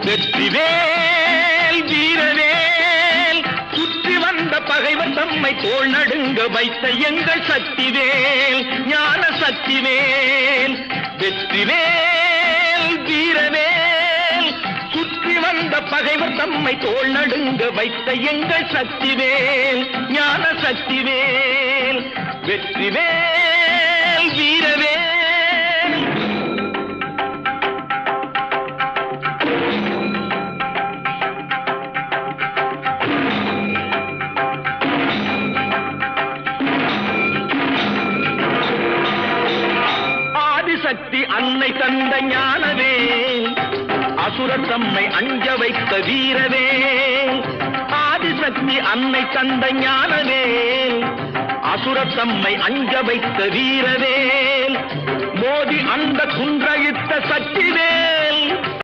வெற்றிவேல் வீரவேல் சுற்றி வந்த பகைவர் தம்மை தோள் நடுங்க வைத்த எங்கள் சக்திவேல் ஞான சக்திவேல். வெற்றிவேல் வீரவேல் சுற்றி வந்த பகைவர் தம்மை தோள் நடுங்க வைத்த எங்கள் சக்திவேல் ஞான சக்திவேல். வெற்றிவேல் வீரவேல். சக்தி அன்னை தந்த ஞானவேல் அசுரர் தம்மை அஞ்ச வைத்த வீரவேல். ஆதிசக்தி அன்னை தந்த ஞானவேல் அசுரர் தம்மை அஞ்ச வைத்த வீரவேல். மோதி அந்த குன்றழித்த சக்திவேல்